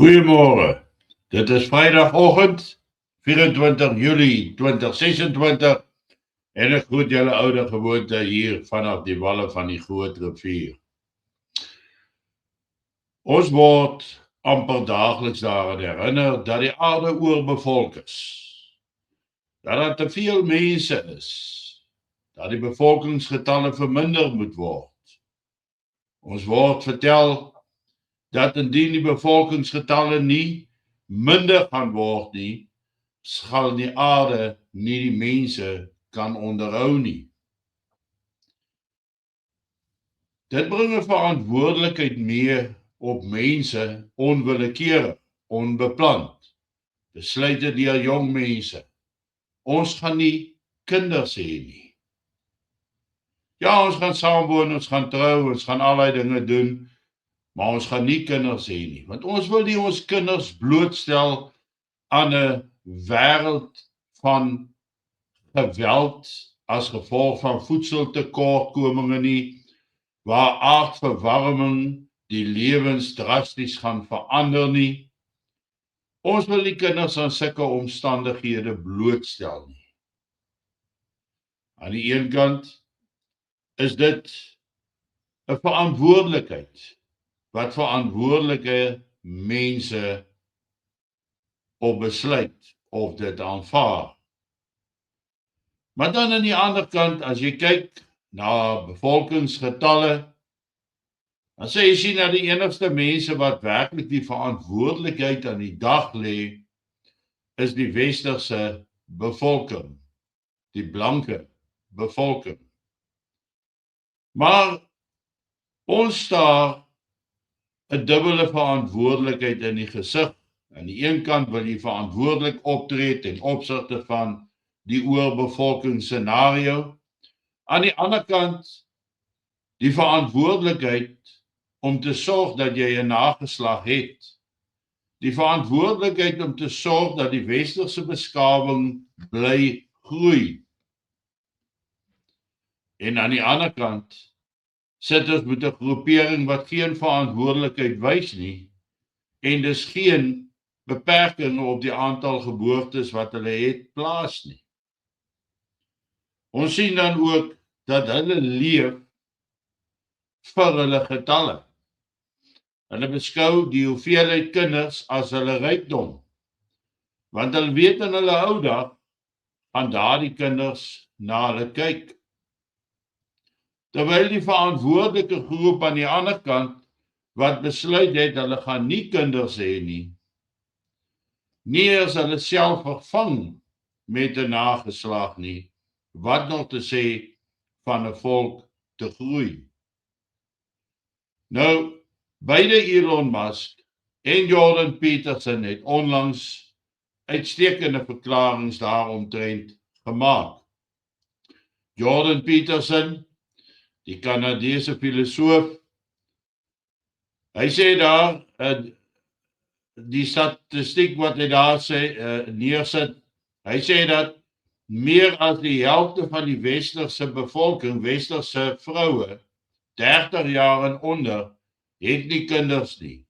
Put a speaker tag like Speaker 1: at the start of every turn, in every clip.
Speaker 1: Goeiemorgen. Dit is vrijdagochtend, 24 juli 2026 en ek groet julle oude gewoonte hier vanaf die walle van die Groot Rivier. Ons word amper dageliks daaraan herinner dat die aarde oorbevolk is, dat daar te veel mense is, dat die bevolkingsgetalle verminder moet word. Ons word vertel dat indien die bevolkingsgetalle nie minder gaan word nie, sal die aarde nie die mense kan onderhou nie. Dit bring 'n verantwoordelikheid mee op mense onwillekeurig, onbepland. Besluite deur jong mense. Ons gaan nie kinders hê nie. Ja, ons gaan saamwoon, ons gaan trou, ons gaan allerlei dinge doen, maar ons gaan nie kinders hê nie, want ons wil nie ons kinders blootstel aan 'n wêreld van geweld as gevolg van voedseltekortkominge nie, waar aardverwarming die lewens drasties gaan verander nie. Ons wil die kinders aan sulke omstandighede blootstel nie. Aan die een kant is dit 'n verantwoordelikheid wat verantwoordelike mense op besluit of dit aanvaar. Maar dan aan die ander kant, as jy kyk na bevolkingsgetalle, dan sê jy sien dat die enigste mense wat werklik die verantwoordelikheid aan die dag lê, is die westerse bevolking, die blanke bevolking. Maar ons staar 'n dubbele verantwoordelikheid in die gesig. Aan die een kant wil jy verantwoordelik optree ten opsigte van die oorbevolkingsscenario. Aan die ander kant die verantwoordelikheid om te sorg dat jy 'n nageslag het. Die verantwoordelikheid om te sorg dat die westerse beskawing bly groei. En aan die ander kant sit ons met 'n groepering wat geen verantwoordelikheid wys nie, en dis geen beperking op die aantal geboortes wat hulle het plaas nie. Ons sien dan ook dat hulle leef vir hulle getalle. Hulle beskou die hoeveelheid kinders as hulle rykdom, want hulle weet in hulle ou dag gaan daardie kinders na hulle kyk. Terwyl die verantwoordelike groep aan die ander kant wat besluit het hulle gaan nie kinders hê nie, nie eers hulle self vervang met 'n nageslag nie, wat nog te sê van 'n volk te groei. Nou, beide Elon Musk en Jordan Peterson het onlangs uitstekende verklaringe daaromtrent gemaak. Jordan Peterson, die Kanadese filosoof, hy sê daar, die statistiek wat hy daar sê, neersit, hy sê dat meer as die helfte van die westerse bevolking, westerse vroue, 30 jaar en onder, het nie kinders nie.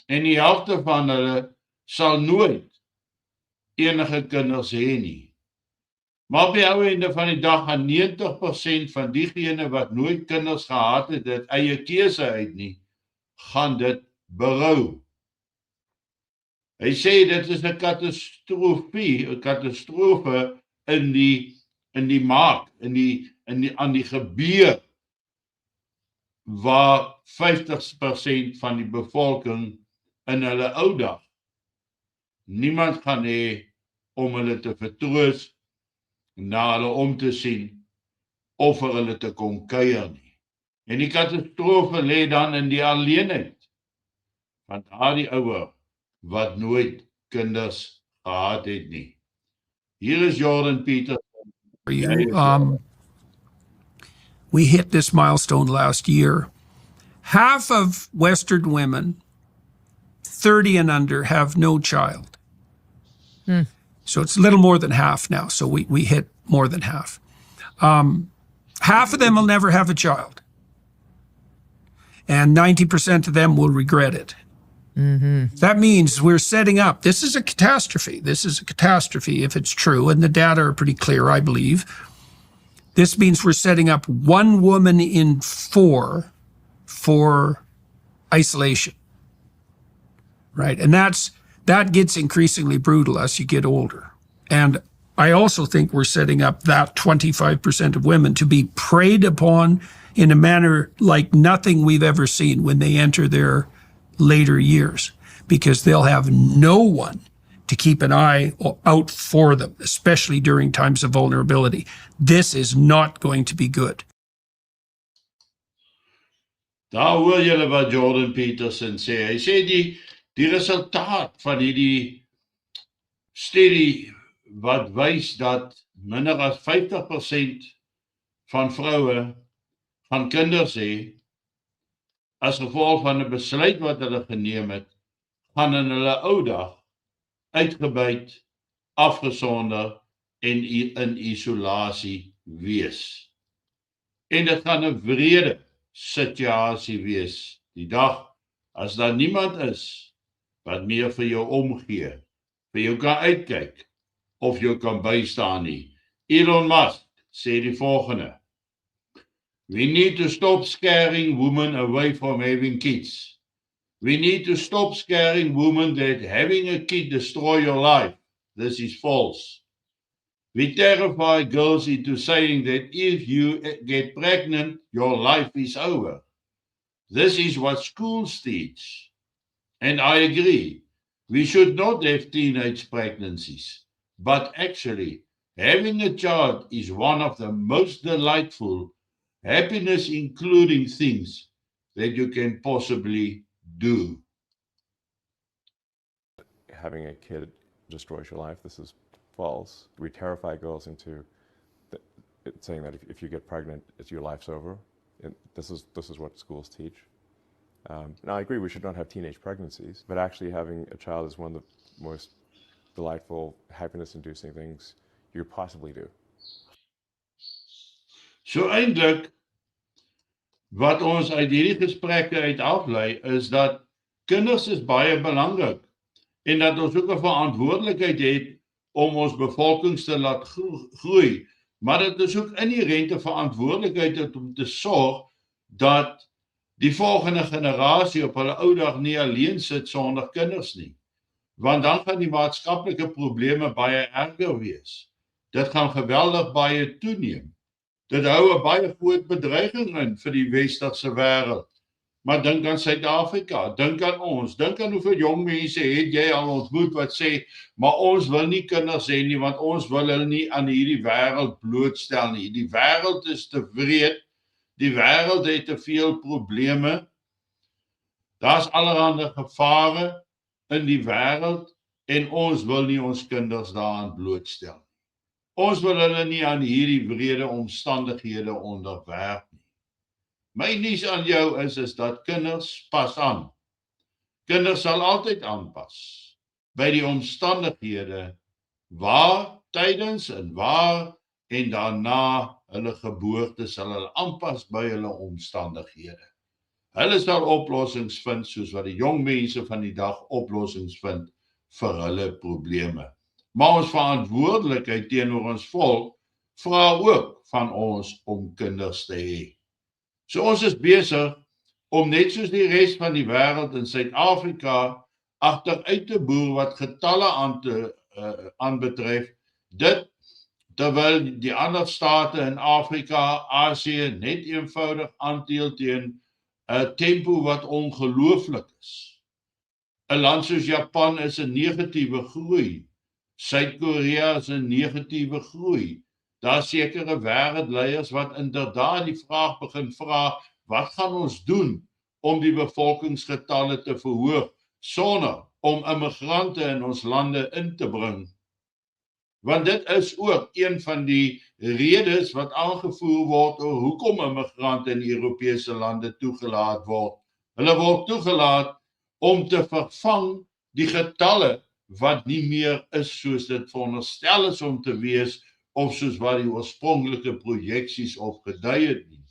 Speaker 1: En die helfte van hulle sal nooit enige kinders hê nie. Maar op die ou einde van die dag gaan 90% van diegene wat nooit kinders gehad het, dit eie keuse uit nie, gaan dit berou. Hy sê dit is 'n katastrofe in die maak, aan die gebeur waar 50% van die bevolking in hulle ou dag niemand gaan hê om hulle te vertroos, na hulle om te sien of vir hulle te kom kuier nie. En die katastrofe lê dan in die alleenheid van daardie ouer wat nooit kinders gehad het nie. Hier is Jordan Peterson.
Speaker 2: We hit this milestone last year. Half of Western women 30 and under have no child. So it's a little more than half now. So we hit more than half. Half of them will never have a child. And 90% of them will regret it. That means we're setting up, this is a catastrophe. This is a catastrophe if it's true, and the data are pretty clear, I believe. This means we're setting up 1 woman in 4 for isolation, right? And that gets increasingly brutal as you get older. And I also think we're setting up that 25% of women to be preyed upon in a manner like nothing we've ever seen when they enter their later years, because they'll have no one to keep an eye out for them, especially during times of vulnerability. This is not going to be good.
Speaker 1: Daar hoor julle wat Jordan Peterson sê. Hy sê die resultaat van hierdie studie wat wys dat minder as 50% van vroue gaan kinders hê as gevolg van 'n besluit wat hulle geneem het, gaan in hulle ou dag uitgebuit, afgesonder en in isolasie wees. En dit gaan 'n wrede situasie wees. Die dag as daar niemand is wat meer vir jou omgee, vir jou kan uitkyk of jou kan bystaan nie. Elon Musk sê die volgende: We need to stop scaring women away from having kids. We need to stop scaring women that having a kid destroy your life. This is false. We terrify girls into saying that if you get pregnant, your life is over. This is what schools teach. And I agree. We should not have teenage pregnancies. But actually, having a child is one of the most delightful, happiness including things that you can possibly do.
Speaker 3: Having a kid destroys your life. This is false. We terrify girls into saying that if you get pregnant, your life's over. And this is what schools teach. Now, I agree we should not have teenage pregnancies, but actually having a child is one of the most delightful, happiness-inducing things you could possibly do.
Speaker 1: So eintlik wat ons uit hierdie gesprekke uit aflei is dat kinders is baie belangrik en dat ons ook 'n verantwoordelikheid het om ons bevolkings te laat groei, maar dit is ook inherente verantwoordelikheid om te sorg dat die volgende generasie op hulle ou dag nie alleen sit sonder kinders nie, want dan gaan die maatskaplike probleme baie erger wees. Dit gaan geweldig baie toeneem. Dit hou 'n baie groot bedreiging in vir die westerse wêreld. Maar dink aan Suid-Afrika, dink aan ons, dink aan hoeveel jong mense het jy al ontmoet wat sê, maar ons wil nie kinders hê nie, want ons wil hulle nie aan hierdie wêreld blootstel nie. Die wêreld is te wreed, die wêreld het te veel probleme, daar's allerhande gevare in die wêreld en ons wil nie ons kinders daaraan blootstel. Ons wil hulle nie aan hierdie wrede omstandighede onderwerp nie. My nuus aan jou is dat kinders pas aan. Kinders sal altyd aanpas by die omstandighede waar, tydens en waar en daarna hulle geboorte sal hulle aanpas by hulle omstandighede. Hulle sal oplossings vind soos wat die jong mense van die dag oplossings vind vir hulle probleme. Maar ons verantwoordelikheid teenoor ons volk vra ook van ons om kinders te hê. So ons is besig om net soos die res van die wêreld in Suid-Afrika agteruit te boer wat getalle aanbetref, dit terwyl die ander state in Afrika, Asië net eenvoudig aanteel teen 'n tempo wat ongelooflik is. 'n Land soos Japan is 'n negatiewe groei. Suid-Korea is 'n negatiewe groei. Daar sekere wêreldleiers wat inderdaad die vraag begin vra, wat gaan ons doen om die bevolkingsgetalle te verhoog sonder om immigrante in ons lande in te bring? Want dit is ook een van die redes wat aangevoer word oor hoekom immigrante in Europese lande toegelaat word. Hulle word toegelaat om te vervang die getalle wat nie meer is soos dit veronderstel is om te wees of soos wat die oorspronklike projeksies opgedui het nie.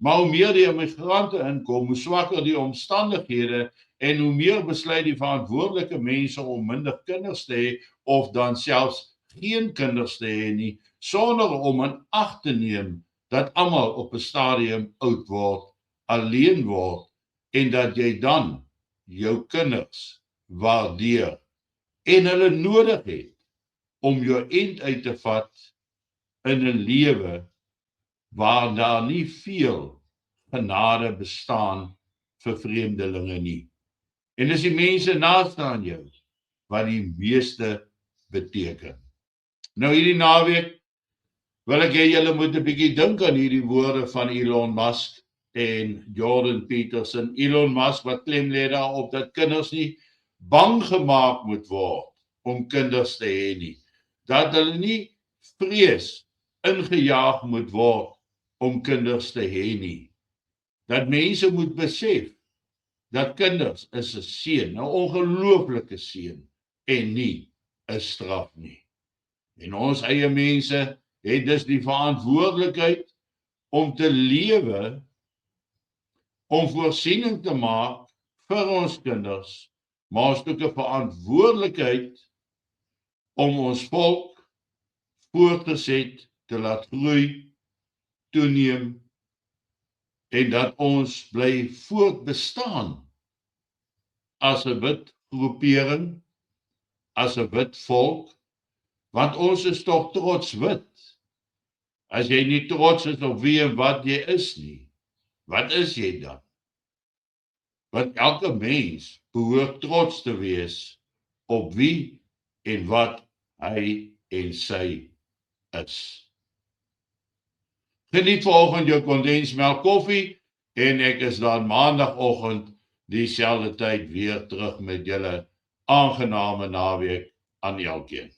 Speaker 1: Maar hoe meer die immigrante inkom, hoe swakker die omstandighede en hoe meer besluit die verantwoordelike mense om minder kinders te hê of dan selfs geen kinders te hê nie, sonder om in ag te neem dat almal op 'n stadium oud word, alleen word en dat jy dan jou kinders waardeer en hulle nodig het om jou end uit te vat in 'n lewe waar daar nie veel genade bestaan vir vreemdelinge nie. En dis die mense naaste aan jou wat die meeste beteken. Nou hierdie naweek wil ek hê julle moet 'n bietjie dink aan hierdie woorde van Elon Musk en Jordan Peterson. Elon Musk wat klem lê daarop dat kinders nie bang gemaak moet word om kinders te hê nie. Dat hulle nie vrees ingejaag moet word om kinders te hê nie. Dat mense moet besef dat kinders is 'n seën, 'n ongelooflike seën en nie 'n straf nie. En ons eie mense het dus die verantwoordelikheid om te lewe, om voorsiening te maak vir ons kinders, maar ons het ook 'n verantwoordelikheid om ons volk voort te set, te laat groei, toeneem en dat ons bly voortbestaan as 'n wit groepering, as 'n wit volk, want ons is tog trots wit. As jy nie trots is op wie en wat jy is nie, wat is jy dan? Want elke mens behoort trots te wees op wie en wat hy en sy is. Geniet vanoggend jou kondensmelk koffie en ek is dan maandagoggend dieselfde tyd weer terug met julle aangename naweek aan elkeen.